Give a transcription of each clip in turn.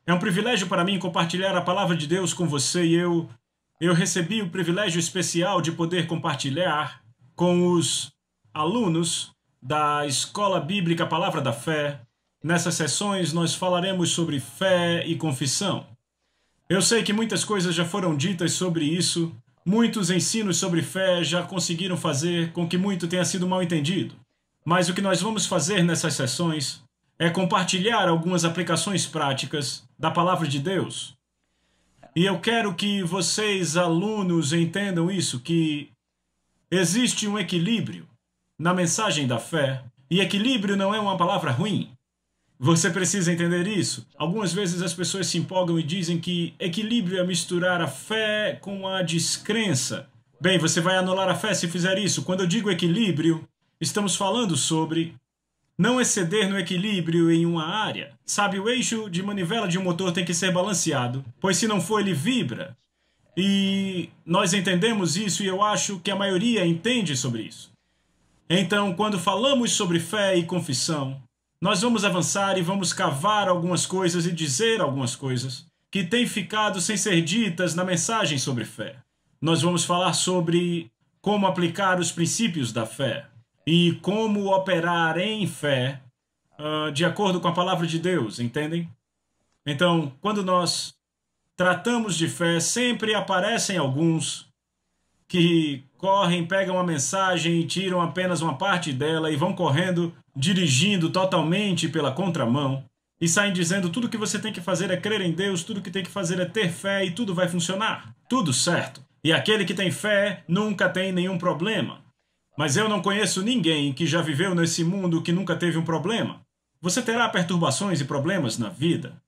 É um privilégio para mim compartilhar a palavra de Deus com você e eu recebi o privilégio especial de poder compartilhar com os alunos da Escola Bíblica Palavra da Fé. Nessas sessões nós falaremos sobre fé e confissão. Eu sei que muitas coisas já foram ditas sobre isso, muitos ensinos sobre fé já conseguiram fazer com que muito tenha sido mal entendido. Mas o que nós vamos fazer nessas sessões é compartilhar algumas aplicações práticas da Palavra de Deus. E eu quero que vocês, alunos, entendam isso, que existe um equilíbrio na mensagem da fé, e equilíbrio não é uma palavra ruim. Você precisa entender isso. Algumas vezes as pessoas se empolgam e dizem que equilíbrio é misturar a fé com a descrença. Bem, você vai anular a fé se fizer isso. Quando eu digo equilíbrio, estamos falando sobre não exceder no equilíbrio em uma área. Sabe, o eixo de manivela de um motor tem que ser balanceado, pois se não for ele vibra. E nós entendemos isso e eu acho que a maioria entende sobre isso. Então, quando falamos sobre fé e confissão, nós vamos avançar e vamos cavar algumas coisas e dizer algumas coisas que têm ficado sem ser ditas na mensagem sobre fé. Nós vamos falar sobre como aplicar os princípios da fé e como operar em fé de acordo com a palavra de Deus, entendem? Então, quando nós tratamos de fé, sempre aparecem alguns que correm, pegam a mensagem e tiram apenas uma parte dela e vão correndo, dirigindo totalmente pela contramão e saem dizendo tudo que você tem que fazer é crer em Deus, tudo que tem que fazer é ter fé e tudo vai funcionar. Tudo certo. E aquele que tem fé nunca tem nenhum problema. Mas eu não conheço ninguém que já viveu nesse mundo que nunca teve um problema. Você terá perturbações e problemas na vida.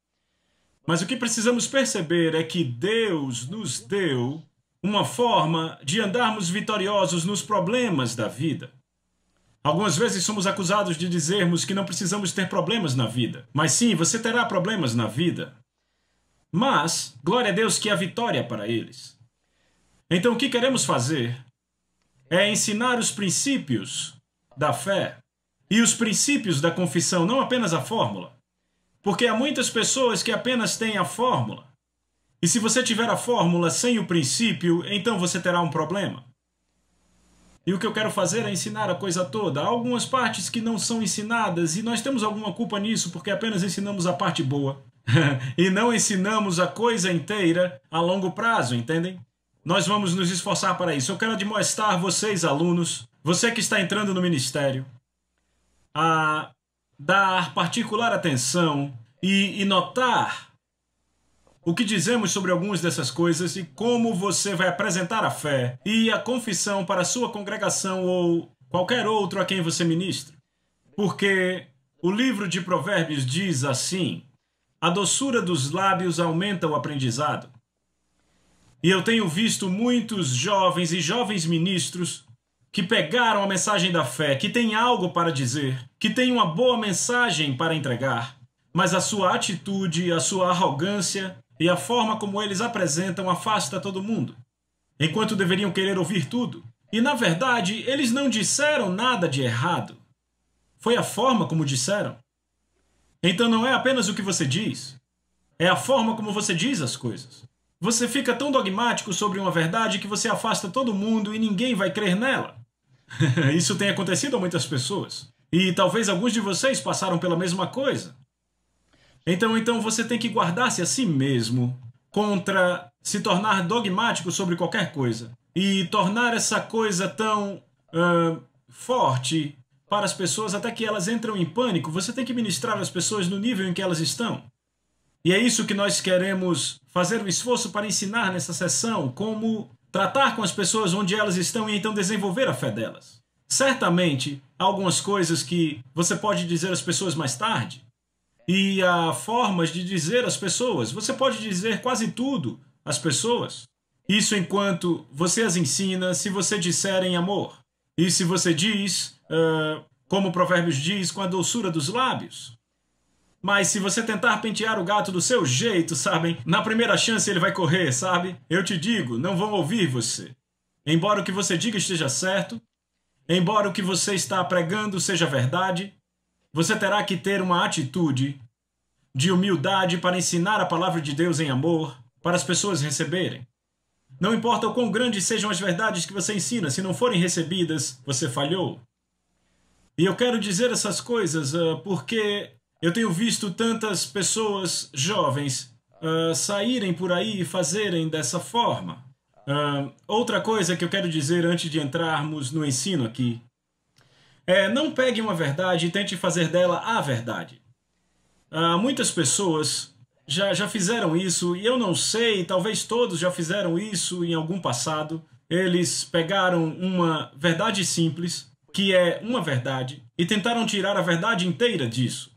Mas o que precisamos perceber é que Deus nos deu uma forma de andarmos vitoriosos nos problemas da vida. Algumas vezes somos acusados de dizermos que não precisamos ter problemas na vida. Mas sim, você terá problemas na vida. Mas, glória a Deus que há vitória para eles. Então o que queremos fazer é ensinar os princípios da fé e os princípios da confissão, não apenas a fórmula. Porque há muitas pessoas que apenas têm a fórmula. E se você tiver a fórmula sem o princípio, então você terá um problema. E o que eu quero fazer é ensinar a coisa toda. Há algumas partes que não são ensinadas e nós temos alguma culpa nisso porque apenas ensinamos a parte boa. E não ensinamos a coisa inteira a longo prazo, entendem? Nós vamos nos esforçar para isso. Eu quero admoestar vocês, alunos, você que está entrando no ministério, a dar particular atenção e notar o que dizemos sobre algumas dessas coisas e como você vai apresentar a fé e a confissão para a sua congregação ou qualquer outro a quem você ministra. Porque o livro de Provérbios diz assim: a doçura dos lábios aumenta o aprendizado. E eu tenho visto muitos jovens e jovens ministros que pegaram a mensagem da fé, que têm algo para dizer, que têm uma boa mensagem para entregar, mas a sua atitude, a sua arrogância e a forma como eles apresentam afasta todo mundo, enquanto deveriam querer ouvir tudo. E, na verdade, eles não disseram nada de errado. Foi a forma como disseram. Então não é apenas o que você diz, é a forma como você diz as coisas. Você fica tão dogmático sobre uma verdade que você afasta todo mundo e ninguém vai crer nela. Isso tem acontecido a muitas pessoas. E talvez alguns de vocês passaram pela mesma coisa. Então você tem que guardar-se a si mesmo contra se tornar dogmático sobre qualquer coisa. E tornar essa coisa tão forte para as pessoas até que elas entram em pânico. Você tem que ministrar as pessoas no nível em que elas estão. E é isso que nós queremos fazer um esforço para ensinar nessa sessão, como tratar com as pessoas onde elas estão e então desenvolver a fé delas. Certamente, há algumas coisas que você pode dizer às pessoas mais tarde, e há formas de dizer às pessoas. Você pode dizer quase tudo às pessoas. Isso enquanto você as ensina, se você disser em amor. E se você diz, como o Provérbios diz, com a doçura dos lábios. Mas se você tentar pentear o gato do seu jeito, sabem, na primeira chance ele vai correr, sabe? Eu te digo, não vão ouvir você. Embora o que você diga esteja certo, embora o que você está pregando seja verdade, você terá que ter uma atitude de humildade para ensinar a palavra de Deus em amor, para as pessoas receberem. Não importa o quão grandes sejam as verdades que você ensina, se não forem recebidas, você falhou. E eu quero dizer essas coisas porque eu tenho visto tantas pessoas jovens saírem por aí e fazerem dessa forma. Outra coisa que eu quero dizer antes de entrarmos no ensino aqui é: não pegue uma verdade e tente fazer dela a verdade. Muitas pessoas já fizeram isso, e eu não sei, talvez todos já fizeram isso em algum passado. Eles pegaram uma verdade simples, que é uma verdade, e tentaram tirar a verdade inteira disso.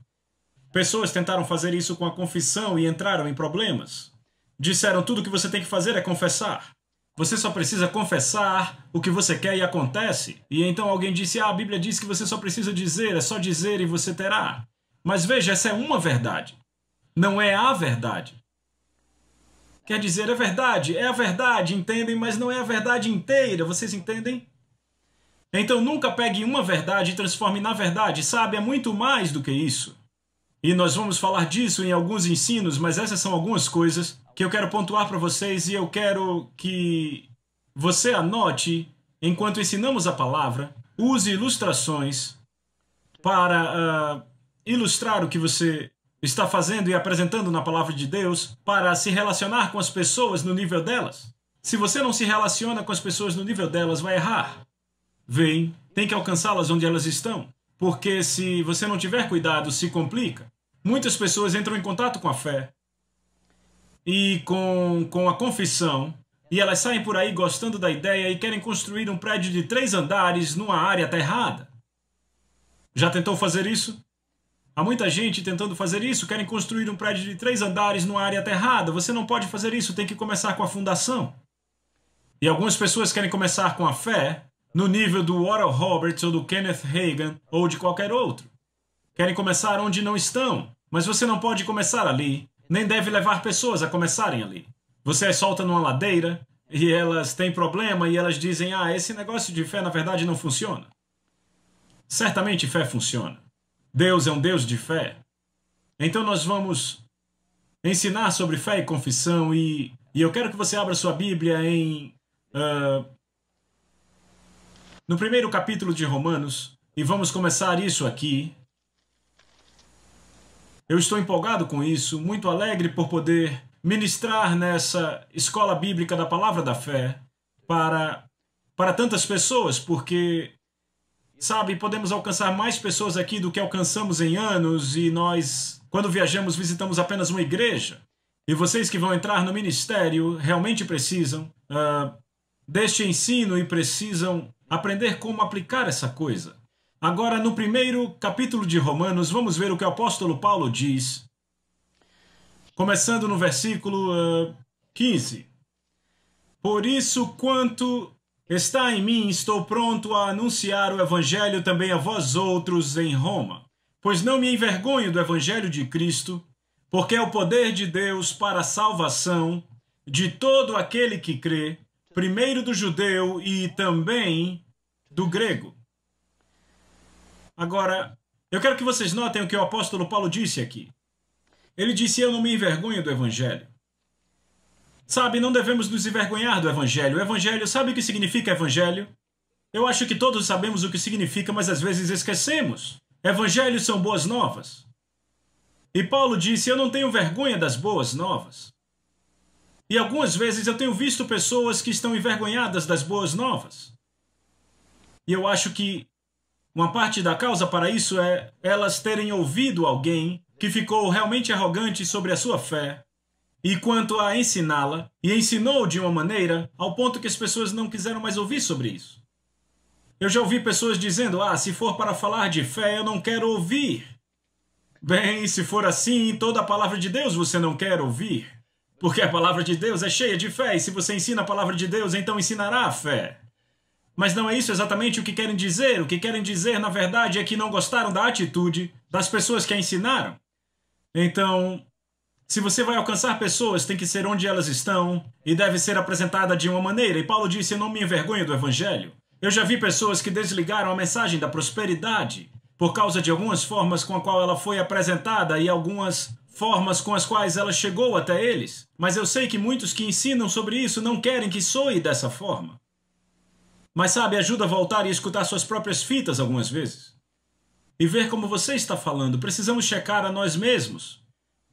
Pessoas tentaram fazer isso com a confissão e entraram em problemas. Disseram: tudo que você tem que fazer é confessar. Você só precisa confessar o que você quer e acontece. E então alguém disse: a Bíblia diz que você só precisa dizer, é só dizer e você terá. Mas veja, essa é uma verdade. Não é a verdade. Quer dizer, é a verdade, entendem? Mas não é a verdade inteira, vocês entendem? Então nunca pegue uma verdade e transforme na verdade, sabe? É muito mais do que isso. E nós vamos falar disso em alguns ensinos, mas essas são algumas coisas que eu quero pontuar para vocês, e eu quero que você anote enquanto ensinamos a palavra. Use ilustrações para ilustrar o que você está fazendo e apresentando na palavra de Deus, para se relacionar com as pessoas no nível delas. Se você não se relaciona com as pessoas no nível delas, vai errar. Vem, tem que alcançá-las onde elas estão, porque se você não tiver cuidado, se complica. Muitas pessoas entram em contato com a fé e com a confissão, e elas saem por aí gostando da ideia e querem construir um prédio de 3 andares numa área aterrada. Já tentou fazer isso? Há muita gente tentando fazer isso, querem construir um prédio de 3 andares numa área aterrada. Você não pode fazer isso, tem que começar com a fundação. E algumas pessoas querem começar com a fé no nível do Oral Roberts ou do Kenneth Hagin ou de qualquer outro. Querem começar onde não estão, mas você não pode começar ali, nem deve levar pessoas a começarem ali. Você as solta numa ladeira e elas têm problema e elas dizem: esse negócio de fé na verdade não funciona. Certamente fé funciona. Deus é um Deus de fé. Então nós vamos ensinar sobre fé e confissão, e eu quero que você abra sua Bíblia no primeiro capítulo de Romanos, e vamos começar isso aqui. Eu estou empolgado com isso, muito alegre por poder ministrar nessa escola bíblica da palavra da fé para tantas pessoas, porque sabe, podemos alcançar mais pessoas aqui do que alcançamos em anos, e nós, quando viajamos, visitamos apenas uma igreja. E vocês que vão entrar no ministério realmente precisam deste ensino e precisam aprender como aplicar essa coisa. Agora, no primeiro capítulo de Romanos, vamos ver o que o apóstolo Paulo diz, começando no versículo 15. Por isso, quanto está em mim, estou pronto a anunciar o evangelho também a vós outros em Roma, pois não me envergonho do evangelho de Cristo, porque é o poder de Deus para a salvação de todo aquele que crê, primeiro do judeu e também do grego. Agora, eu quero que vocês notem o que o apóstolo Paulo disse aqui. Ele disse: eu não me envergonho do evangelho. Sabe, não devemos nos envergonhar do evangelho. O evangelho, sabe o que significa evangelho? Eu acho que todos sabemos o que significa, mas às vezes esquecemos. Evangelhos são boas novas. E Paulo disse: eu não tenho vergonha das boas novas. E algumas vezes eu tenho visto pessoas que estão envergonhadas das boas novas. E eu acho que uma parte da causa para isso é elas terem ouvido alguém que ficou realmente arrogante sobre a sua fé, e quanto a ensiná-la, e ensinou de uma maneira ao ponto que as pessoas não quiseram mais ouvir sobre isso. Eu já ouvi pessoas dizendo: se for para falar de fé, eu não quero ouvir. Bem, se for assim, toda a palavra de Deus você não quer ouvir, porque a palavra de Deus é cheia de fé, e se você ensina a palavra de Deus, então ensinará a fé. Mas não é isso exatamente o que querem dizer. O que querem dizer, na verdade, é que não gostaram da atitude das pessoas que a ensinaram. Então, se você vai alcançar pessoas, tem que ser onde elas estão e deve ser apresentada de uma maneira. E Paulo disse: eu não me envergonho do evangelho. Eu já vi pessoas que desligaram a mensagem da prosperidade por causa de algumas formas com a qual ela foi apresentada e algumas formas com as quais ela chegou até eles, mas eu sei que muitos que ensinam sobre isso não querem que soe dessa forma. Mas sabe, ajuda a voltar e escutar suas próprias fitas algumas vezes. E ver como você está falando. Precisamos checar a nós mesmos.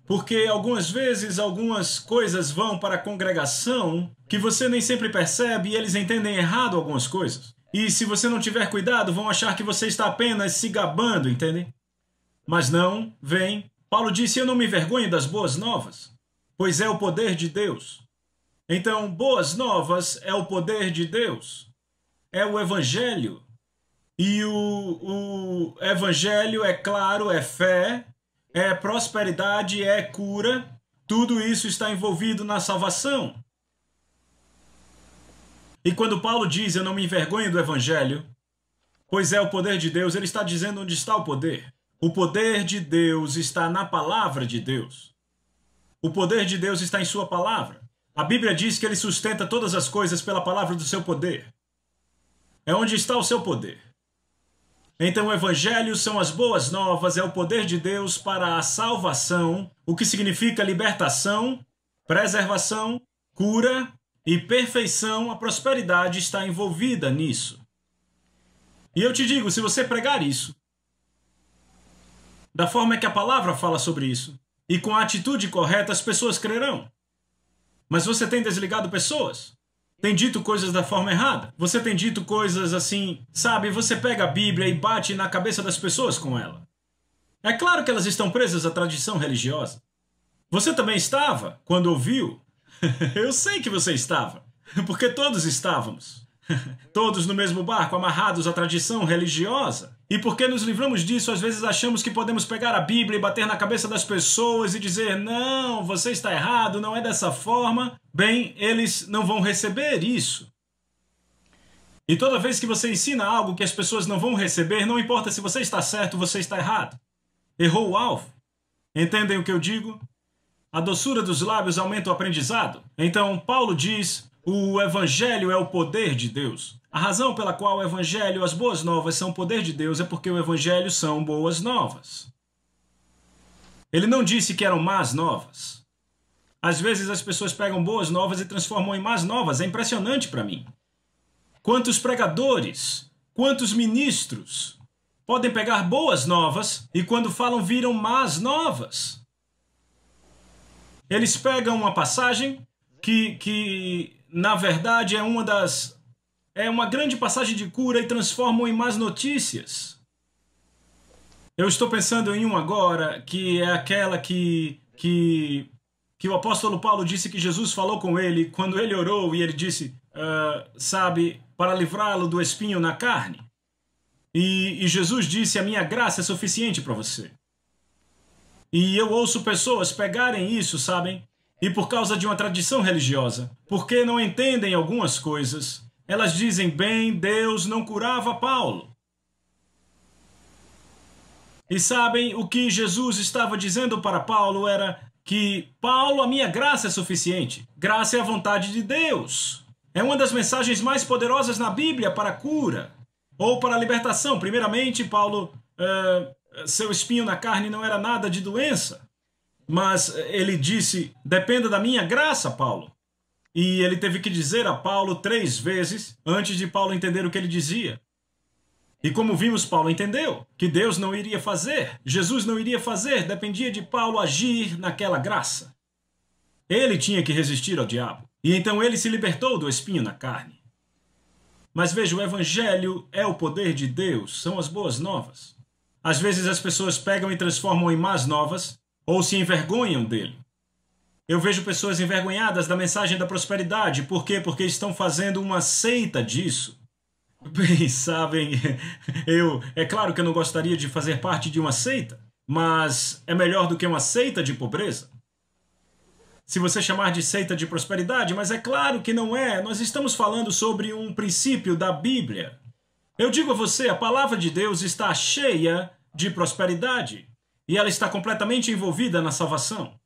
Porque algumas vezes algumas coisas vão para a congregação que você nem sempre percebe e eles entendem errado algumas coisas. E se você não tiver cuidado, vão achar que você está apenas se gabando, entende? Mas não, vem. Paulo disse, eu não me envergonho das boas novas, pois é o poder de Deus. Então, boas novas é o poder de Deus. É o Evangelho. E o Evangelho, é claro, é fé, é prosperidade, é cura. Tudo isso está envolvido na salvação. E quando Paulo diz, eu não me envergonho do Evangelho, pois é o poder de Deus, ele está dizendo onde está o poder. O poder de Deus está na palavra de Deus. O poder de Deus está em sua palavra. A Bíblia diz que ele sustenta todas as coisas pela palavra do seu poder. É onde está o seu poder. Então o Evangelho são as boas novas, é o poder de Deus para a salvação, o que significa libertação, preservação, cura e perfeição. A prosperidade está envolvida nisso. E eu te digo, se você pregar isso, da forma que a palavra fala sobre isso, e com a atitude correta, as pessoas crerão. Mas você tem desligado pessoas? Tem dito coisas da forma errada? Você tem dito coisas assim, sabe? Você pega a Bíblia e bate na cabeça das pessoas com ela. É claro que elas estão presas à tradição religiosa. Você também estava quando ouviu? Eu sei que você estava, porque todos estávamos. Todos no mesmo barco, amarrados à tradição religiosa. E porque nos livramos disso, às vezes achamos que podemos pegar a Bíblia e bater na cabeça das pessoas e dizer, não, você está errado, não é dessa forma. Bem, eles não vão receber isso. E toda vez que você ensina algo que as pessoas não vão receber, não importa se você está certo ou você está errado. Errou o alvo. Entendem o que eu digo? A doçura dos lábios aumenta o aprendizado. Então, Paulo diz, o Evangelho é o poder de Deus. A razão pela qual o Evangelho, as boas novas, são o poder de Deus é porque o Evangelho são boas novas. Ele não disse que eram más novas. Às vezes as pessoas pegam boas novas e transformam em más novas. É impressionante para mim. Quantos pregadores, quantos ministros podem pegar boas novas e quando falam viram más novas? Eles pegam uma passagem que na verdade é uma grande passagem de cura e transformam em más notícias. Eu estou pensando em uma agora, que é aquela que o apóstolo Paulo disse que Jesus falou com ele quando ele orou e ele disse, sabe, para livrá-lo do espinho na carne. E Jesus disse, a minha graça é suficiente para você. E eu ouço pessoas pegarem isso, sabem? E por causa de uma tradição religiosa, porque não entendem algumas coisas, elas dizem, bem, Deus não curava Paulo. E sabem, o que Jesus estava dizendo para Paulo era que, Paulo, a minha graça é suficiente. Graça é a vontade de Deus. É uma das mensagens mais poderosas na Bíblia para a cura, ou para a libertação. Primeiramente, Paulo, seu espinho na carne não era nada de doença. Mas ele disse, dependa da minha graça, Paulo. E ele teve que dizer a Paulo 3 vezes antes de Paulo entender o que ele dizia. E como vimos, Paulo entendeu que Deus não iria fazer, Jesus não iria fazer, dependia de Paulo agir naquela graça. Ele tinha que resistir ao diabo. E então ele se libertou do espinho na carne. Mas veja, o Evangelho é o poder de Deus, são as boas novas. Às vezes as pessoas pegam e transformam em más novas, ou se envergonham dele. Eu vejo pessoas envergonhadas da mensagem da prosperidade. Por quê? Porque estão fazendo uma seita disso. Bem, sabem, é claro que eu não gostaria de fazer parte de uma seita, mas é melhor do que uma seita de pobreza. Se você chamar de seita de prosperidade, mas é claro que não é. Nós estamos falando sobre um princípio da Bíblia. Eu digo a você, a palavra de Deus está cheia de prosperidade. E ela está completamente envolvida na salvação.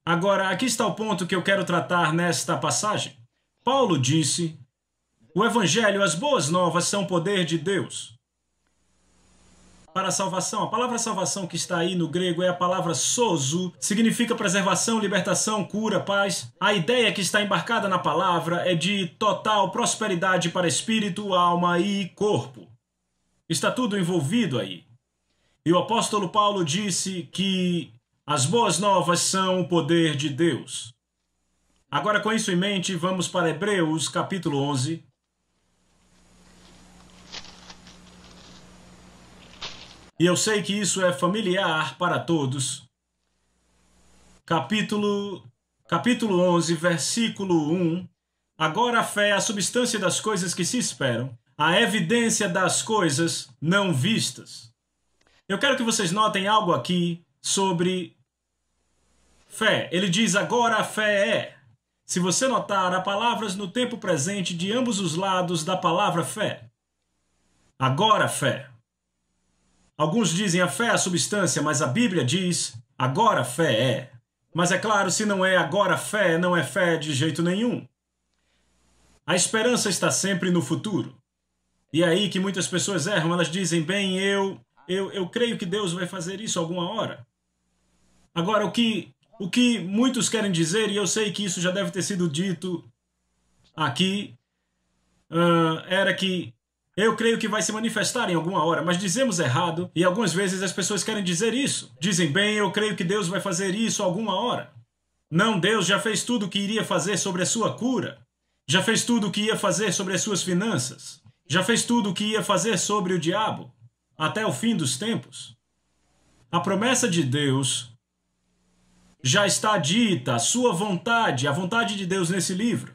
Agora, aqui está o ponto que eu quero tratar nesta passagem. Paulo disse, o Evangelho, as boas novas, são poder de Deus. para a salvação. A palavra salvação que está aí no grego é a palavra sozo, significa preservação, libertação, cura, paz. A ideia que está embarcada na palavra é de total prosperidade para espírito, alma e corpo. Está tudo envolvido aí. E o apóstolo Paulo disse que as boas novas são o poder de Deus. Agora, com isso em mente, vamos para Hebreus, capítulo 11. E eu sei que isso é familiar para todos. Capítulo 11, versículo 1. Agora a fé é a substância das coisas que se esperam, a evidência das coisas não vistas. Eu quero que vocês notem algo aqui sobre fé. Ele diz agora a fé é. Se você notar, há palavras no tempo presente de ambos os lados da palavra fé. Agora a fé. Alguns dizem a fé é a substância, mas a Bíblia diz agora a fé é. Mas é claro, se não é agora a fé, não é fé de jeito nenhum. A esperança está sempre no futuro. E é aí que muitas pessoas erram, elas dizem, bem, eu creio que Deus vai fazer isso alguma hora. Agora, o que muitos querem dizer, e eu sei que isso já deve ter sido dito aqui, era que eu creio que vai se manifestar em alguma hora, mas dizemos errado, e algumas vezes as pessoas querem dizer isso. Dizem, bem, eu creio que Deus vai fazer isso alguma hora. Não, Deus já fez tudo o que iria fazer sobre a sua cura. Já fez tudo o que ia fazer sobre as suas finanças. Já fez tudo o que ia fazer sobre o diabo. Até o fim dos tempos. A promessa de Deus já está dita, a sua vontade, a vontade de Deus nesse livro.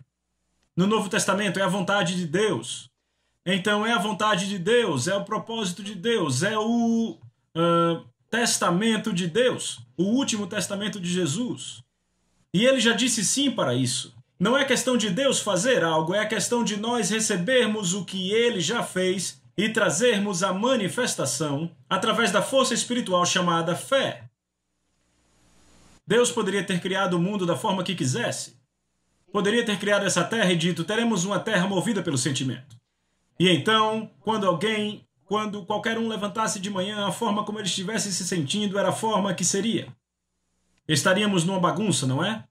No Novo Testamento é a vontade de Deus. Então é a vontade de Deus, é o propósito de Deus, é o testamento de Deus, o último testamento de Jesus. E ele já disse sim para isso. Não é questão de Deus fazer algo, é a questão de nós recebermos o que ele já fez e trazermos a manifestação através da força espiritual chamada fé. Deus poderia ter criado o mundo da forma que quisesse. Poderia ter criado essa terra e dito, teremos uma terra movida pelo sentimento. E então, quando qualquer um levantasse de manhã, a forma como ele estivesse se sentindo era a forma que seria. Estaríamos numa bagunça, não é?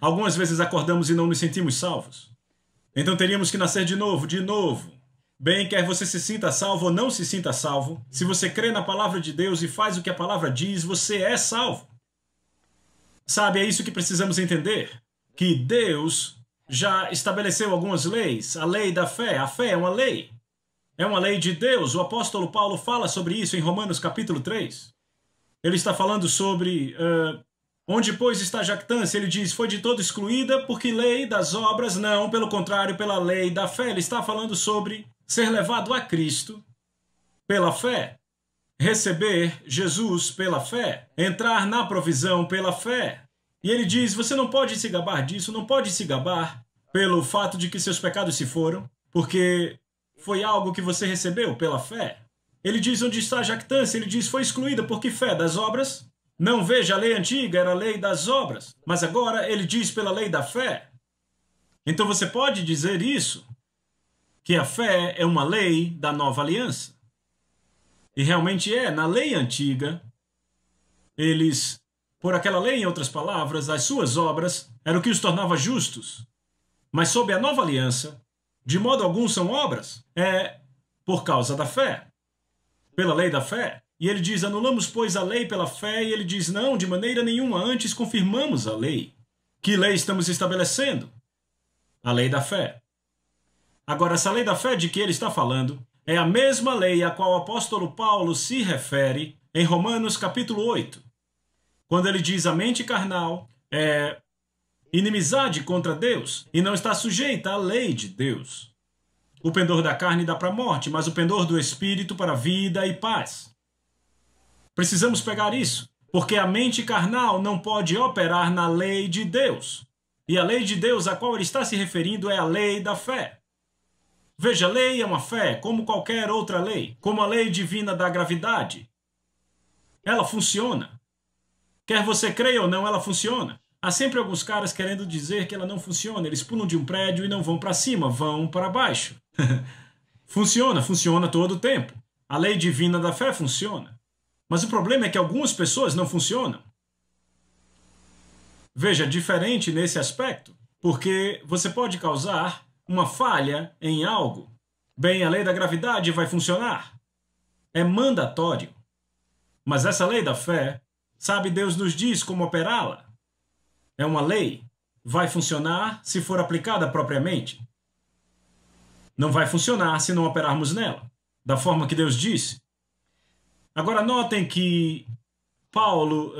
Algumas vezes acordamos e não nos sentimos salvos. Então teríamos que nascer de novo. Bem, quer você se sinta salvo ou não se sinta salvo, se você crê na palavra de Deus e faz o que a palavra diz, você é salvo. Sabe, é isso que precisamos entender. Que Deus já estabeleceu algumas leis. A lei da fé. A fé é uma lei. É uma lei de Deus. O apóstolo Paulo fala sobre isso em Romanos capítulo 3. Ele está falando sobre onde, pois, está a jactância. Ele diz, foi de todo excluída, porque lei das obras não, pelo contrário, pela lei da fé. Ele está falando sobre ser levado a Cristo pela fé, receber Jesus pela fé, entrar na provisão pela fé. E ele diz, você não pode se gabar disso, não pode se gabar pelo fato de que seus pecados se foram, porque foi algo que você recebeu pela fé. Ele diz, onde está a jactância? Ele diz, foi excluída, porque fé das obras. Não veja, a lei antiga era a lei das obras, mas agora ele diz pela lei da fé. Então você pode dizer isso, que a fé é uma lei da nova aliança. E realmente é, na lei antiga, por aquela lei, em outras palavras, as suas obras eram o que os tornava justos. Mas sob a nova aliança, de modo algum são obras, é por causa da fé, pela lei da fé. E ele diz, anulamos, pois, a lei pela fé, e ele diz, não, de maneira nenhuma, antes confirmamos a lei. Que lei estamos estabelecendo? A lei da fé. Agora, essa lei da fé de que ele está falando é a mesma lei a qual o apóstolo Paulo se refere em Romanos capítulo 8, quando ele diz a mente carnal é inimizade contra Deus e não está sujeita à lei de Deus. O pendor da carne dá para a morte, mas o pendor do espírito para a vida e paz. Precisamos pegar isso, porque a mente carnal não pode operar na lei de Deus. E a lei de Deus a qual ele está se referindo é a lei da fé. Veja, a lei é uma fé, como qualquer outra lei, como a lei divina da gravidade. Ela funciona. Quer você creia ou não, ela funciona. Há sempre alguns caras querendo dizer que ela não funciona. Eles pulam de um prédio e não vão para cima, vão para baixo. Funciona todo o tempo. A lei divina da fé funciona. Mas o problema é que algumas pessoas não funcionam. Veja, diferente nesse aspecto, porque você pode causar uma falha em algo. Bem, a lei da gravidade vai funcionar. É mandatório. Mas essa lei da fé, sabe, Deus nos diz como operá-la. É uma lei. Vai funcionar se for aplicada propriamente. Não vai funcionar se não operarmos nela, da forma que Deus disse. Agora notem que Paulo,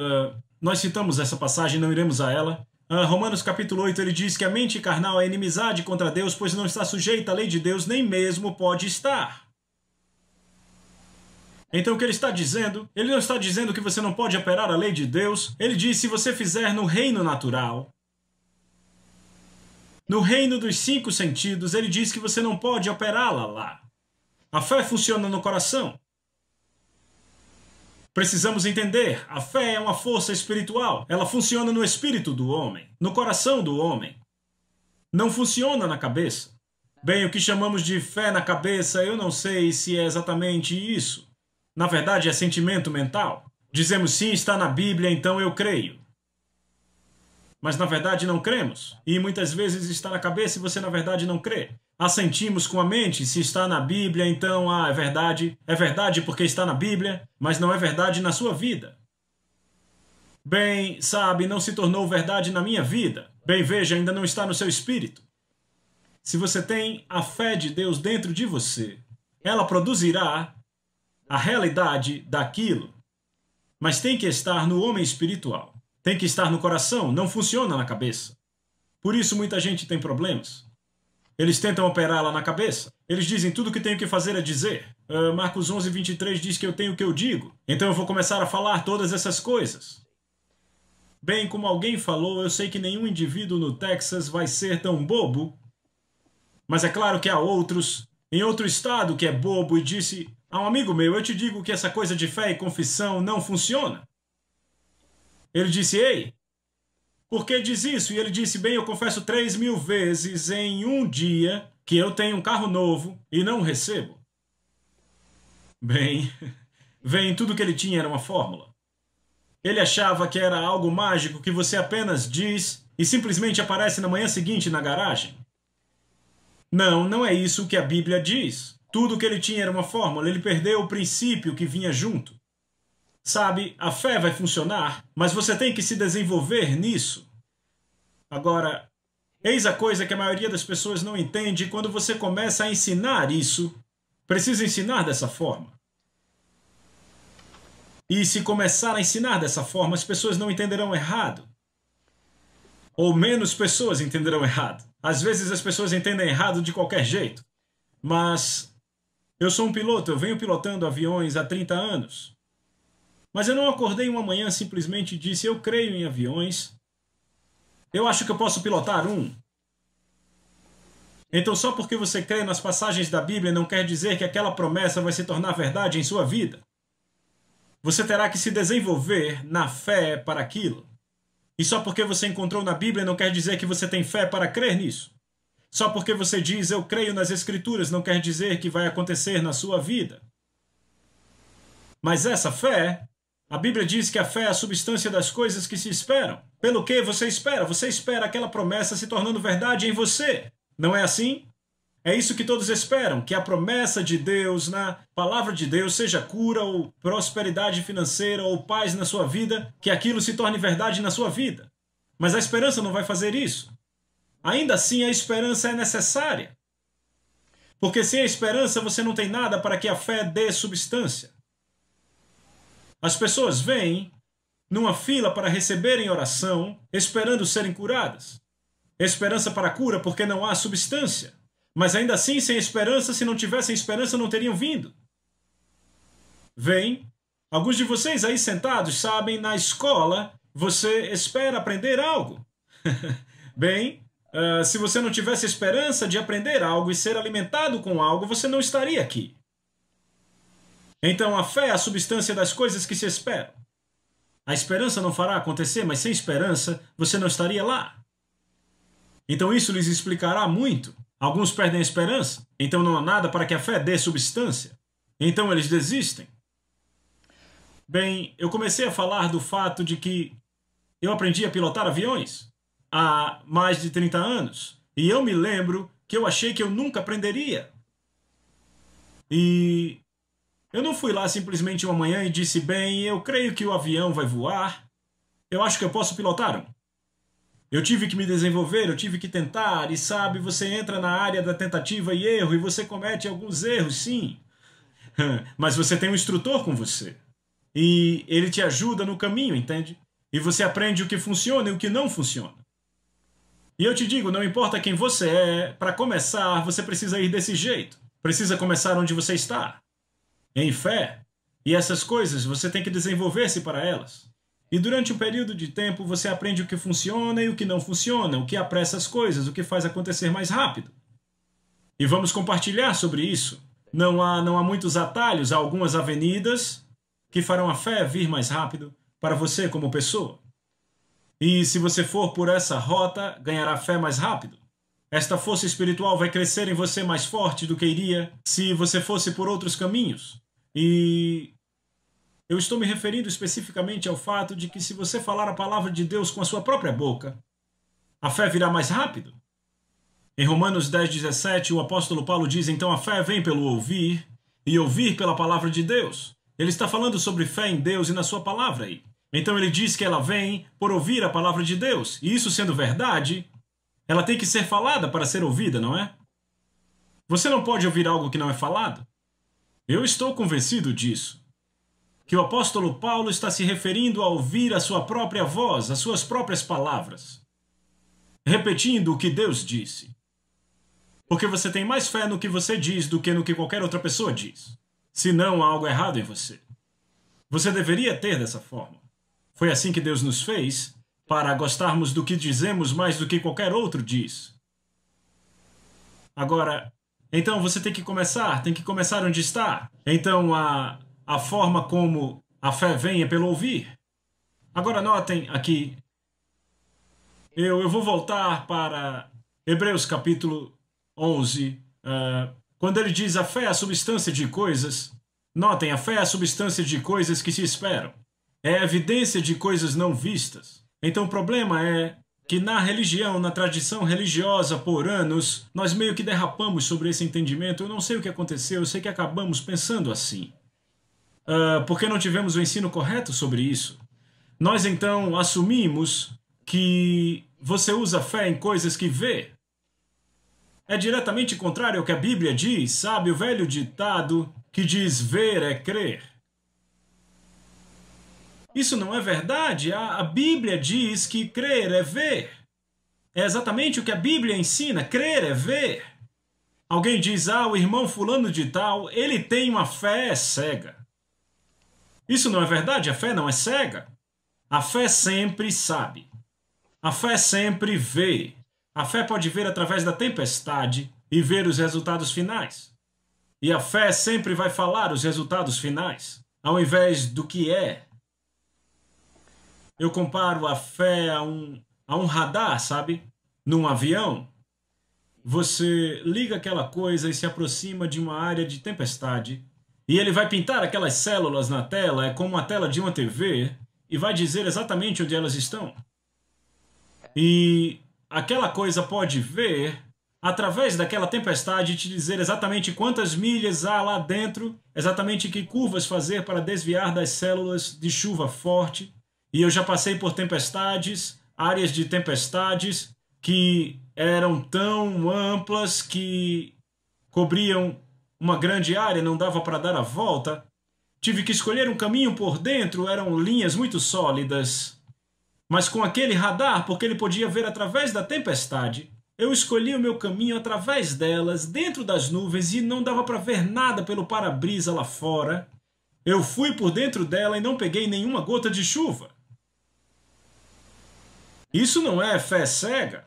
nós citamos essa passagem, não iremos a ela. Romanos capítulo 8, ele diz que a mente carnal é inimizade contra Deus, pois não está sujeita à lei de Deus, nem mesmo pode estar. Então o que ele está dizendo? Ele não está dizendo que você não pode operar a lei de Deus. Ele diz, se você fizer no reino natural, no reino dos 5 sentidos, ele diz que você não pode operá-la lá. A fé funciona no coração. Precisamos entender, a fé é uma força espiritual. Ela funciona no espírito do homem, no coração do homem. Não funciona na cabeça. Bem, o que chamamos de fé na cabeça, eu não sei se é exatamente isso. Na verdade, é sentimento mental. Dizemos sim, está na Bíblia, então eu creio. Mas na verdade não cremos. E muitas vezes está na cabeça e você na verdade não crê. Assentimos com a mente, se está na Bíblia, então é verdade porque está na Bíblia, mas não é verdade na sua vida. Bem, sabe, não se tornou verdade na minha vida. Bem, veja, ainda não está no seu espírito. Se você tem a fé de Deus dentro de você, ela produzirá a realidade daquilo, mas tem que estar no homem espiritual. Tem que estar no coração, não funciona na cabeça. Por isso muita gente tem problemas. Eles tentam operá-la na cabeça. Eles dizem, tudo que tenho que fazer é dizer. Marcos 11, 23 diz que eu tenho o que eu digo. Então eu vou começar a falar todas essas coisas. Bem, como alguém falou, eu sei que nenhum indivíduo no Texas vai ser tão bobo. Mas é claro que há outros, em outro estado, que é bobo e disse a um amigo meu, eu te digo que essa coisa de fé e confissão não funciona. Ele disse, ei, por que diz isso? E ele disse, bem, eu confesso 3.000 vezes em um dia que eu tenho um carro novo e não recebo. Bem, tudo que ele tinha era uma fórmula. Ele achava que era algo mágico que você apenas diz e simplesmente aparece na manhã seguinte na garagem. Não, não é isso que a Bíblia diz. Tudo que ele tinha era uma fórmula, ele perdeu o princípio que vinha junto. Sabe, a fé vai funcionar, mas você tem que se desenvolver nisso. Agora, eis a coisa que a maioria das pessoas não entende quando você começa a ensinar isso. Precisa ensinar dessa forma. E se começar a ensinar dessa forma, as pessoas não entenderão errado. Ou menos pessoas entenderão errado. Às vezes as pessoas entendem errado de qualquer jeito. Mas eu sou um piloto, eu venho pilotando aviões há 30 anos. Mas eu não acordei uma manhã e simplesmente disse, eu creio em aviões, eu acho que eu posso pilotar um. Então só porque você crê nas passagens da Bíblia não quer dizer que aquela promessa vai se tornar verdade em sua vida. Você terá que se desenvolver na fé para aquilo. E só porque você encontrou na Bíblia não quer dizer que você tem fé para crer nisso. Só porque você diz, eu creio nas Escrituras, não quer dizer que vai acontecer na sua vida. Mas essa fé, a Bíblia diz que a fé é a substância das coisas que se esperam. Pelo que você espera? Você espera aquela promessa se tornando verdade em você. Não é assim? É isso que todos esperam, que a promessa de Deus, na palavra de Deus, seja cura ou prosperidade financeira ou paz na sua vida, que aquilo se torne verdade na sua vida. Mas a esperança não vai fazer isso. Ainda assim, a esperança é necessária. Porque sem a esperança você não tem nada para que a fé dê substância. As pessoas vêm numa fila para receberem oração, esperando serem curadas. Esperança para a cura porque não há substância. Mas ainda assim, sem esperança, se não tivessem esperança, não teriam vindo. Vem, alguns de vocês aí sentados sabem, na escola, você espera aprender algo. Bem, se você não tivesse esperança de aprender algo e ser alimentado com algo, você não estaria aqui. Então a fé é a substância das coisas que se esperam. A esperança não fará acontecer, mas sem esperança você não estaria lá. Então isso lhes explicará muito. Alguns perdem a esperança, então não há nada para que a fé dê substância. Então eles desistem. Bem, eu comecei a falar do fato de que eu aprendi a pilotar aviões há mais de 30 anos. E eu me lembro que eu achei que eu nunca aprenderia. E eu não fui lá simplesmente uma manhã e disse, bem, eu creio que o avião vai voar. Eu acho que eu posso pilotar um. Eu tive que me desenvolver, eu tive que tentar, e sabe, você entra na área da tentativa e erro, e você comete alguns erros, sim. Mas você tem um instrutor com você. E ele te ajuda no caminho, entende? E você aprende o que funciona e o que não funciona. E eu te digo, não importa quem você é, para começar, você precisa ir desse jeito. Precisa começar onde você está. Em fé. E essas coisas, você tem que desenvolver-se para elas. E durante um período de tempo, você aprende o que funciona e o que não funciona, o que apressa as coisas, o que faz acontecer mais rápido. E vamos compartilhar sobre isso. Não há muitos atalhos, há algumas avenidas que farão a fé vir mais rápido para você como pessoa. E se você for por essa rota, ganhará fé mais rápido. Esta força espiritual vai crescer em você mais forte do que iria se você fosse por outros caminhos. E eu estou me referindo especificamente ao fato de que se você falar a palavra de Deus com a sua própria boca, a fé virá mais rápido. Em Romanos 10:17, o apóstolo Paulo diz, então a fé vem pelo ouvir, e ouvir pela palavra de Deus. Ele está falando sobre fé em Deus e na sua palavra aí. Então ele diz que ela vem por ouvir a palavra de Deus. E isso sendo verdade, ela tem que ser falada para ser ouvida, não é? Você não pode ouvir algo que não é falado. Eu estou convencido disso. Que o apóstolo Paulo está se referindo a ouvir a sua própria voz, as suas próprias palavras. Repetindo o que Deus disse. Porque você tem mais fé no que você diz do que no que qualquer outra pessoa diz. Se não, há algo errado em você. Você deveria ter dessa forma. Foi assim que Deus nos fez, para gostarmos do que dizemos mais do que qualquer outro diz. Agora, então você tem que começar onde está. Então a forma como a fé vem é pelo ouvir. Agora notem aqui, eu vou voltar para Hebreus capítulo 11, quando ele diz a fé é a substância de coisas. Notem, a fé é a substância de coisas que se esperam. É a evidência de coisas não vistas. Então o problema é que na religião, na tradição religiosa por anos, nós meio que derrapamos sobre esse entendimento. Eu não sei o que aconteceu, eu sei que acabamos pensando assim. Porque não tivemos o ensino correto sobre isso. Nós então assumimos que você usa fé em coisas que vê. É diretamente contrário ao que a Bíblia diz, sabe? O velho ditado que diz ver é crer. Isso não é verdade. A Bíblia diz que crer é ver. É exatamente o que a Bíblia ensina. Crer é ver. Alguém diz, o irmão fulano de tal, ele tem uma fé cega. Isso não é verdade. A fé não é cega. A fé sempre sabe. A fé sempre vê. A fé pode ver através da tempestade e ver os resultados finais. E a fé sempre vai falar os resultados finais, ao invés do que é. Eu comparo a fé a um radar, sabe? Num avião. Você liga aquela coisa e se aproxima de uma área de tempestade. E ele vai pintar aquelas células na tela, é como a tela de uma TV, e vai dizer exatamente onde elas estão. E aquela coisa pode ver, através daquela tempestade, te dizer exatamente quantas milhas há lá dentro, exatamente que curvas fazer para desviar das células de chuva forte. E eu já passei por tempestades, áreas de tempestades, que eram tão amplas que cobriam uma grande área, não dava para dar a volta. Tive que escolher um caminho por dentro, eram linhas muito sólidas. Mas com aquele radar, porque ele podia ver através da tempestade, eu escolhi o meu caminho através delas, dentro das nuvens, e não dava para ver nada pelo para-brisa lá fora. Eu fui por dentro dela e não peguei nenhuma gota de chuva. Isso não é fé cega.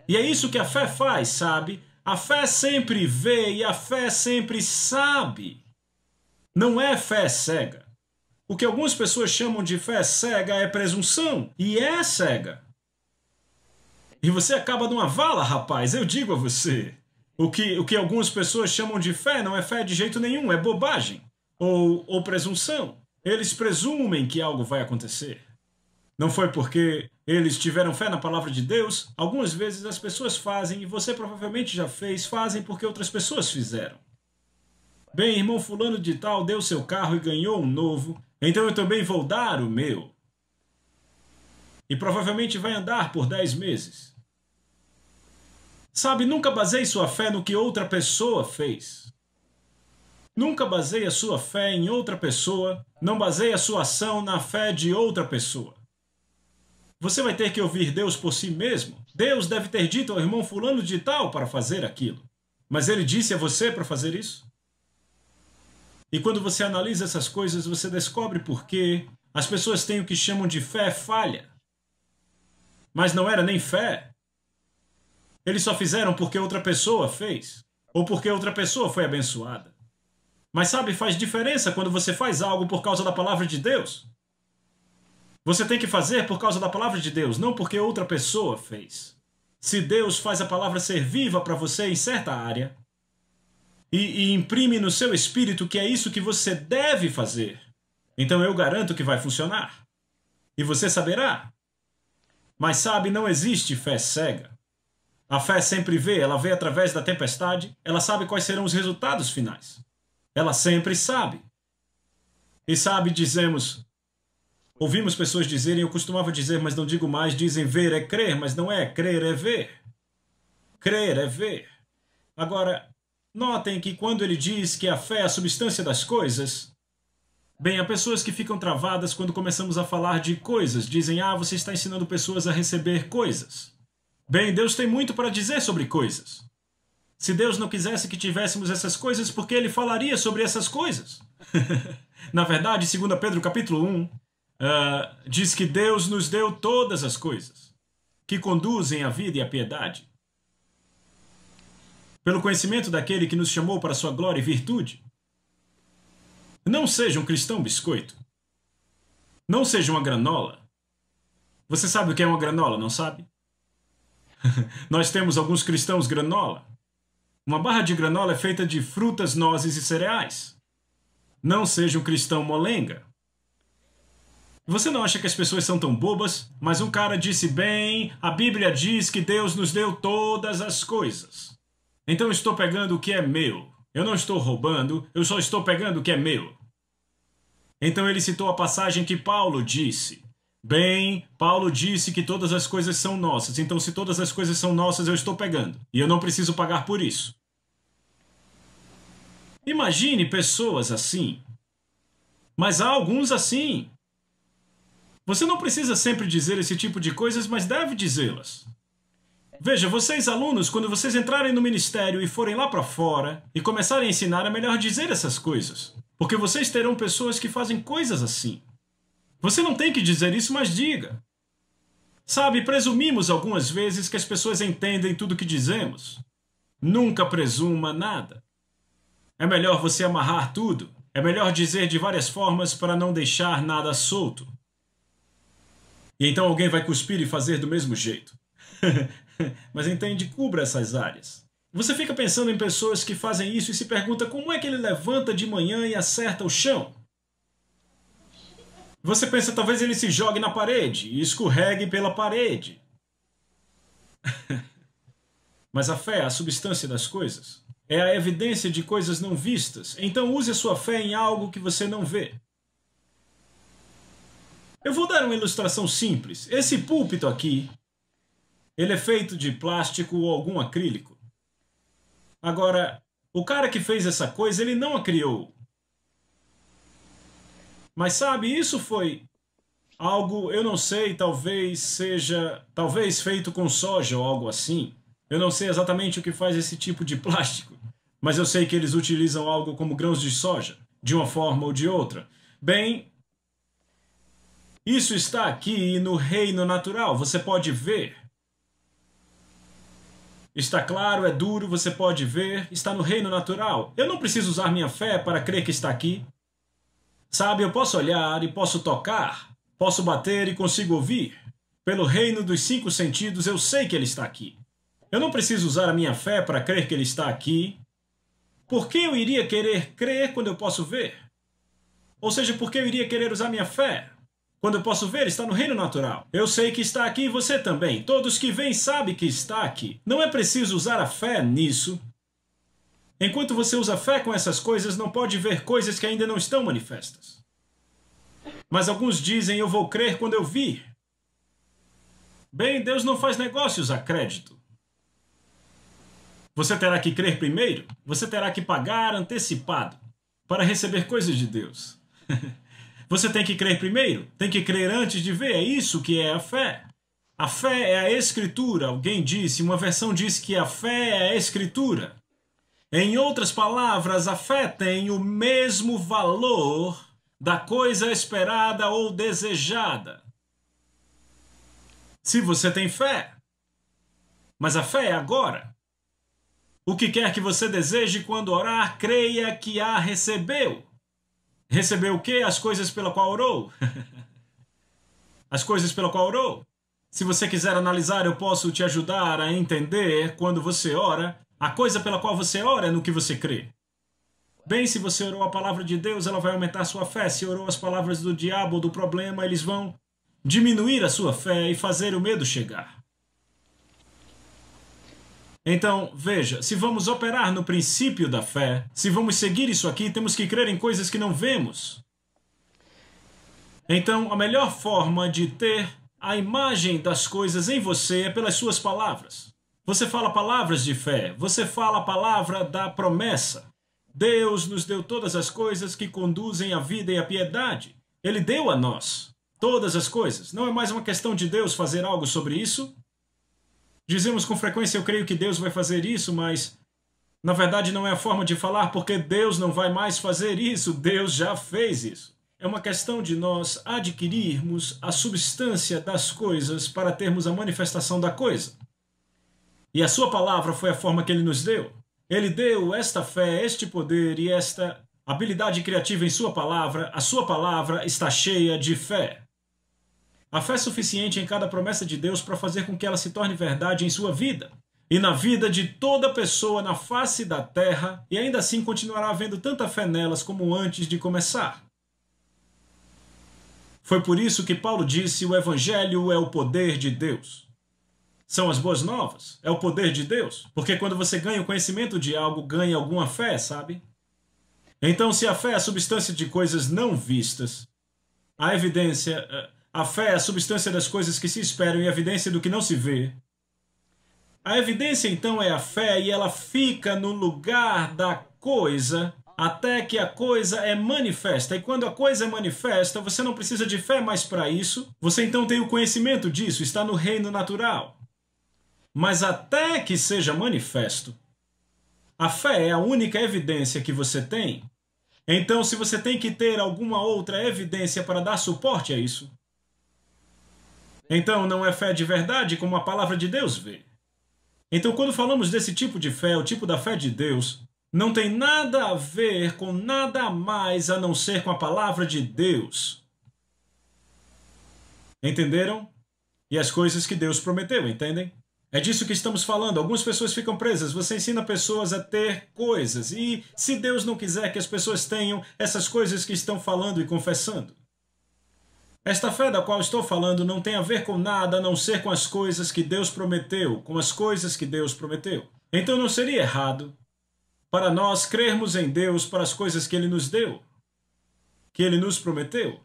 E é isso que a fé faz, sabe? A fé sempre vê e a fé sempre sabe. Não é fé cega. O que algumas pessoas chamam de fé cega é presunção, e é cega. E você acaba numa vala, rapaz, eu digo a você. O que algumas pessoas chamam de fé não é fé de jeito nenhum, é bobagem ou presunção. Eles presumem que algo vai acontecer. Não foi porque eles tiveram fé na palavra de Deus. Algumas vezes as pessoas fazem, e você provavelmente já fez, fazem porque outras pessoas fizeram. Bem, irmão fulano de tal deu seu carro e ganhou um novo, então eu também vou dar o meu. E provavelmente vai andar por 10 meses. Sabe, nunca baseie sua fé no que outra pessoa fez. Nunca baseie a sua fé em outra pessoa, não baseie a sua ação na fé de outra pessoa. Você vai ter que ouvir Deus por si mesmo. Deus deve ter dito ao irmão fulano de tal para fazer aquilo. Mas ele disse a você para fazer isso? E quando você analisa essas coisas, você descobre por que as pessoas têm o que chamam de fé falha. Mas não era nem fé. Eles só fizeram porque outra pessoa fez, ou porque outra pessoa foi abençoada. Mas sabe, faz diferença quando você faz algo por causa da palavra de Deus. Você tem que fazer por causa da palavra de Deus, não porque outra pessoa fez. Se Deus faz a palavra ser viva para você em certa área, e imprime no seu espírito que é isso que você deve fazer, então eu garanto que vai funcionar. E você saberá. Mas sabe, não existe fé cega. A fé sempre vê, ela vê através da tempestade, ela sabe quais serão os resultados finais. Ela sempre sabe. E sabe, ouvimos pessoas dizerem, eu costumava dizer, mas não digo mais, dizem ver é crer, mas não é, crer é ver. Crer é ver. Agora, notem que quando ele diz que a fé é a substância das coisas, bem, há pessoas que ficam travadas quando começamos a falar de coisas, dizem, você está ensinando pessoas a receber coisas. Bem, Deus tem muito para dizer sobre coisas. Se Deus não quisesse que tivéssemos essas coisas, por que ele falaria sobre essas coisas? Na verdade, 2 Pedro capítulo 1, diz que Deus nos deu todas as coisas que conduzem à vida e à piedade. Pelo conhecimento daquele que nos chamou para sua glória e virtude. Não seja um cristão biscoito. Não seja uma granola. Você sabe o que é uma granola, não sabe? Nós temos alguns cristãos granola. Uma barra de granola é feita de frutas, nozes e cereais. Não seja um cristão molenga. Você não acha que as pessoas são tão bobas? Mas um cara disse bem, a Bíblia diz que Deus nos deu todas as coisas. Então eu estou pegando o que é meu. Eu não estou roubando, eu só estou pegando o que é meu. Então ele citou a passagem que Paulo disse. Bem, Paulo disse que todas as coisas são nossas. Então se todas as coisas são nossas, eu estou pegando. E eu não preciso pagar por isso. Imagine pessoas assim. Mas há alguns assim. Você não precisa sempre dizer esse tipo de coisas, mas deve dizê-las. Veja, vocês alunos, quando vocês entrarem no ministério e forem lá para fora e começarem a ensinar, é melhor dizer essas coisas. Porque vocês terão pessoas que fazem coisas assim. Você não tem que dizer isso, mas diga. Sabe, presumimos algumas vezes que as pessoas entendem tudo o que dizemos. Nunca presuma nada. É melhor você amarrar tudo. É melhor dizer de várias formas para não deixar nada solto. E então alguém vai cuspir e fazer do mesmo jeito. Mas entende, cubra essas áreas. Você fica pensando em pessoas que fazem isso e se pergunta como é que ele levanta de manhã e acerta o chão. Você pensa, talvez ele se jogue na parede e escorregue pela parede. Mas a fé é a substância das coisas. É a evidência de coisas não vistas. Então use a sua fé em algo que você não vê. Eu vou dar uma ilustração simples. Esse púlpito aqui, ele é feito de plástico ou algum acrílico. Agora, o cara que fez essa coisa, ele não a criou. Mas sabe, isso foi algo, eu não sei, talvez feito com soja ou algo assim. Eu não sei exatamente o que faz esse tipo de plástico, mas eu sei que eles utilizam algo como grãos de soja, de uma forma ou de outra. Bem, isso está aqui no reino natural, você pode ver. Está claro, é duro, você pode ver, está no reino natural. Eu não preciso usar minha fé para crer que está aqui. Sabe, eu posso olhar e posso tocar, posso bater e consigo ouvir. Pelo reino dos 5 sentidos, eu sei que ele está aqui. Eu não preciso usar a minha fé para crer que Ele está aqui. Por que eu iria querer crer quando eu posso ver? Ou seja, por que eu iria querer usar minha fé quando eu posso ver? Está no reino natural. Eu sei que está aqui e você também. Todos que vêm sabem que está aqui. Não é preciso usar a fé nisso. Enquanto você usa fé com essas coisas, não pode ver coisas que ainda não estão manifestas. Mas alguns dizem, eu vou crer quando eu vir. Bem, Deus não faz negócios a crédito. Você terá que crer primeiro. Você terá que pagar antecipado para receber coisas de Deus. Você tem que crer primeiro. Tem que crer antes de ver. É isso que é a fé. A fé é a Escritura. Alguém disse, uma versão diz que a fé é a Escritura. Em outras palavras, a fé tem o mesmo valor da coisa esperada ou desejada. Se você tem fé, mas a fé é agora. O que quer que você deseje quando orar, creia que a recebeu. Recebeu o quê? As coisas pela qual orou. As coisas pela qual orou. Se você quiser analisar, eu posso te ajudar a entender quando você ora. A coisa pela qual você ora é no que você crê. Bem, se você orou a palavra de Deus, ela vai aumentar sua fé. Se orou as palavras do diabo ou do problema, eles vão diminuir a sua fé e fazer o medo chegar. Então, veja, se vamos operar no princípio da fé, se vamos seguir isso aqui, temos que crer em coisas que não vemos. Então, a melhor forma de ter a imagem das coisas em você é pelas suas palavras. Você fala palavras de fé, você fala a palavra da promessa. Deus nos deu todas as coisas que conduzem à vida e à piedade. Ele deu a nós todas as coisas. Não é mais uma questão de Deus fazer algo sobre isso? Dizemos com frequência, eu creio que Deus vai fazer isso, mas na verdade não é a forma de falar, porque Deus não vai mais fazer isso, Deus já fez isso. É uma questão de nós adquirirmos a substância das coisas para termos a manifestação da coisa. E a sua palavra foi a forma que Ele nos deu. Ele deu esta fé, este poder e esta habilidade criativa em sua palavra. A sua palavra está cheia de fé. A fé é suficiente em cada promessa de Deus para fazer com que ela se torne verdade em sua vida e na vida de toda pessoa na face da terra, e ainda assim continuará havendo tanta fé nelas como antes de começar. Foi por isso que Paulo disse, o Evangelho é o poder de Deus. São as boas novas, é o poder de Deus, porque quando você ganha o conhecimento de algo, ganha alguma fé, sabe? Então, se a fé é a substância de coisas não vistas, a fé é a substância das coisas que se esperam e a evidência do que não se vê. A evidência, então, é a fé e ela fica no lugar da coisa até que a coisa é manifesta. E quando a coisa é manifesta, você não precisa de fé mais para isso. Você então tem o conhecimento disso, está no reino natural. Mas até que seja manifesto, a fé é a única evidência que você tem. Então, se você tem que ter alguma outra evidência para dar suporte a isso, então não é fé de verdade como a palavra de Deus vê. Então, quando falamos desse tipo de fé, o tipo da fé de Deus, não tem nada a ver com nada mais a não ser com a palavra de Deus. Entenderam? E as coisas que Deus prometeu, entendem? É disso que estamos falando. Algumas pessoas ficam presas. Você ensina pessoas a ter coisas. E se Deus não quiser que as pessoas tenham essas coisas que estão falando e confessando? Esta fé da qual estou falando não tem a ver com nada a não ser com as coisas que Deus prometeu, com as coisas que Deus prometeu. Então não seria errado para nós crermos em Deus para as coisas que Ele nos deu, que Ele nos prometeu.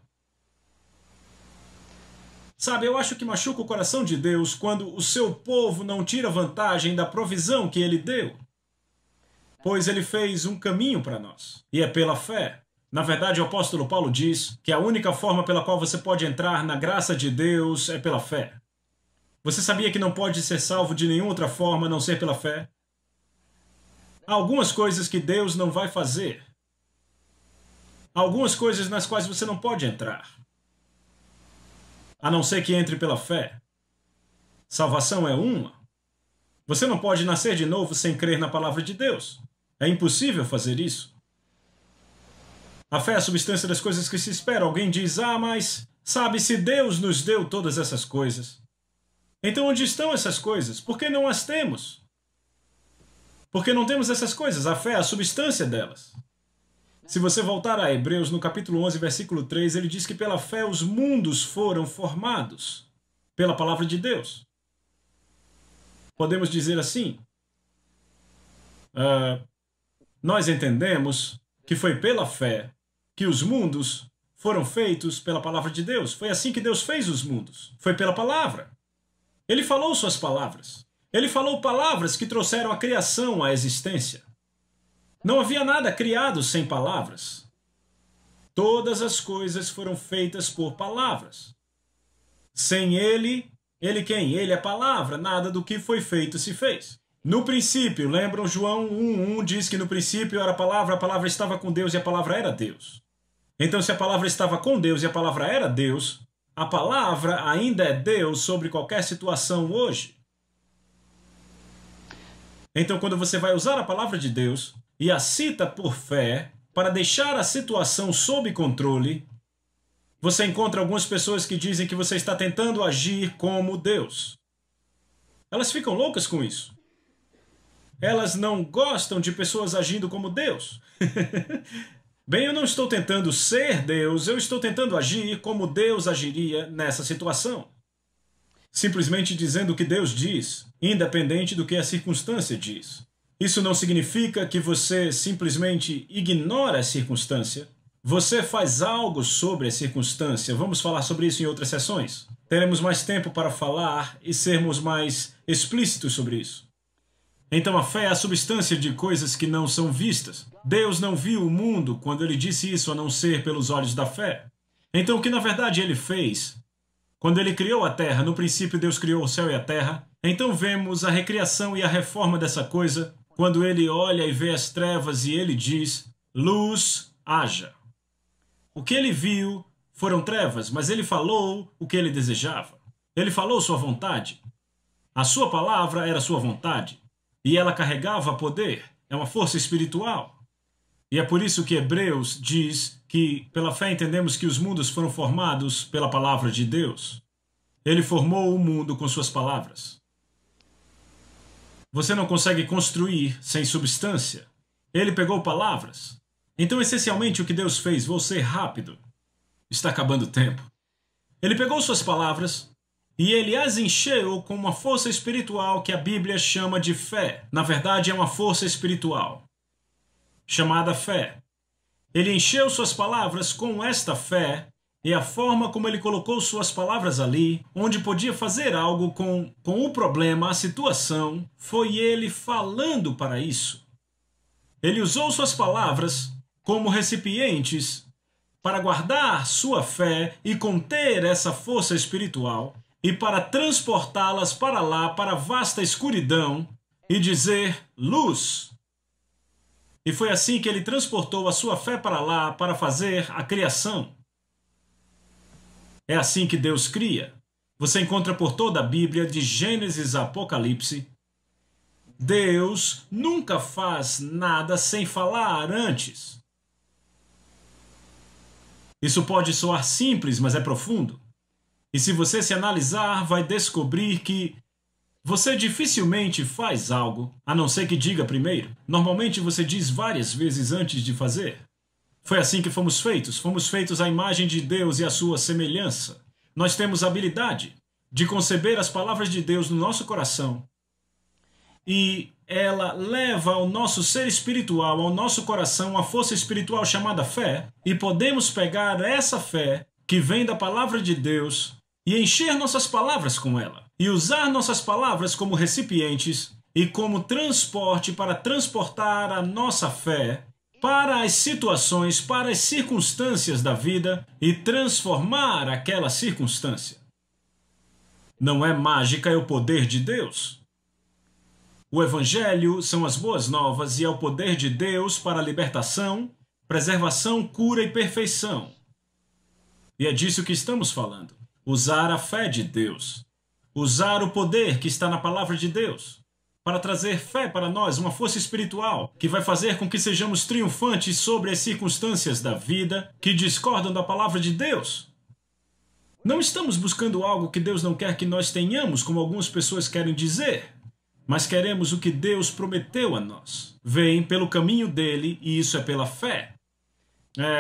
Sabe, eu acho que machuca o coração de Deus quando o seu povo não tira vantagem da provisão que Ele deu, pois Ele fez um caminho para nós, e é pela fé. Na verdade, o apóstolo Paulo diz que a única forma pela qual você pode entrar na graça de Deus é pela fé. Você sabia que não pode ser salvo de nenhuma outra forma a não ser pela fé? Há algumas coisas que Deus não vai fazer. Há algumas coisas nas quais você não pode entrar, a não ser que entre pela fé. Salvação é uma. Você não pode nascer de novo sem crer na palavra de Deus. É impossível fazer isso. A fé é a substância das coisas que se esperam. Alguém diz, mas, sabe, se Deus nos deu todas essas coisas, Então, onde estão essas coisas? Por que não as temos? Porque não temos essas coisas. A fé é a substância delas. Se você voltar a Hebreus, no capítulo 11, versículo 3, ele diz que pela fé os mundos foram formados pela palavra de Deus. Podemos dizer assim, nós entendemos que foi pela fé que os mundos foram feitos pela palavra de Deus. Foi assim que Deus fez os mundos. Foi pela palavra. Ele falou suas palavras. Ele falou palavras que trouxeram a criação à existência. Não havia nada criado sem palavras. Todas as coisas foram feitas por palavras. Sem ele quem? Ele é a palavra. Nada do que foi feito se fez. No princípio, lembram João 1:1 diz que no princípio era a palavra estava com Deus e a palavra era Deus. Então, se a palavra estava com Deus e a palavra era Deus, a palavra ainda é Deus sobre qualquer situação hoje. Então, quando você vai usar a palavra de Deus e a cita por fé para deixar a situação sob controle, você encontra algumas pessoas que dizem que você está tentando agir como Deus. Elas ficam loucas com isso. Elas não gostam de pessoas agindo como Deus. Bem, eu não estou tentando ser Deus, eu estou tentando agir como Deus agiria nessa situação. Simplesmente dizendo o que Deus diz, independente do que a circunstância diz. Isso não significa que você simplesmente ignora a circunstância. Você faz algo sobre a circunstância. Vamos falar sobre isso em outras sessões. Teremos mais tempo para falar e sermos mais explícitos sobre isso. Então a fé é a substância de coisas que não são vistas. Deus não viu o mundo quando ele disse isso a não ser pelos olhos da fé. Então o que na verdade ele fez? Quando ele criou a terra, no princípio Deus criou o céu e a terra. Então vemos a recriação e a reforma dessa coisa, quando ele olha e vê as trevas e ele diz, luz, haja. O que ele viu foram trevas, mas ele falou o que ele desejava. Ele falou sua vontade. A sua palavra era sua vontade. E ela carregava poder, é uma força espiritual. E é por isso que Hebreus diz que, pela fé, entendemos que os mundos foram formados pela palavra de Deus. Ele formou o mundo com suas palavras. Você não consegue construir sem substância. Ele pegou palavras. Então, essencialmente, o que Deus fez, vou ser rápido. Está acabando o tempo. Ele pegou suas palavras e ele as encheu com uma força espiritual que a Bíblia chama de fé. Na verdade, é uma força espiritual, chamada fé. Ele encheu suas palavras com esta fé, e a forma como ele colocou suas palavras ali, onde podia fazer algo com o problema, a situação, foi ele falando para isso. Ele usou suas palavras como recipientes para guardar sua fé e conter essa força espiritual, e para transportá-las para lá, para a vasta escuridão, e dizer luz. E foi assim que ele transportou a sua fé para lá, para fazer a criação. É assim que Deus cria. Você encontra por toda a Bíblia, de Gênesis a Apocalipse. Deus nunca faz nada sem falar antes. Isso pode soar simples, mas é profundo. E se você se analisar, vai descobrir que você dificilmente faz algo, a não ser que diga primeiro. Normalmente você diz várias vezes antes de fazer. Foi assim que fomos feitos à imagem de Deus e à sua semelhança. Nós temos a habilidade de conceber as palavras de Deus no nosso coração. E ela leva ao nosso ser espiritual, ao nosso coração, uma força espiritual chamada fé. E podemos pegar essa fé, que vem da palavra de Deus, e encher nossas palavras com ela. E usar nossas palavras como recipientes e como transporte para transportar a nossa fé para as situações, para as circunstâncias da vida e transformar aquela circunstância. Não é mágica, é o poder de Deus. O Evangelho são as boas novas e é o poder de Deus para a libertação, preservação, cura e perfeição. E é disso que estamos falando. Usar a fé de Deus. Usar o poder que está na palavra de Deus para trazer fé para nós, uma força espiritual que vai fazer com que sejamos triunfantes sobre as circunstâncias da vida que discordam da palavra de Deus. Não estamos buscando algo que Deus não quer que nós tenhamos, como algumas pessoas querem dizer, mas queremos o que Deus prometeu a nós. Vem pelo caminho dele e isso é pela fé.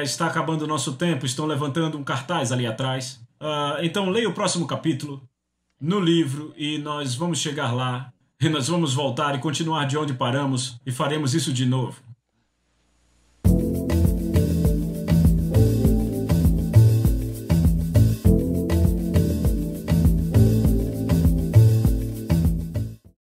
Está acabando o nosso tempo, estão levantando um cartaz ali atrás. Então leia o próximo capítulo no livro e nós vamos chegar lá e nós vamos voltar e continuar de onde paramos e faremos isso de novo.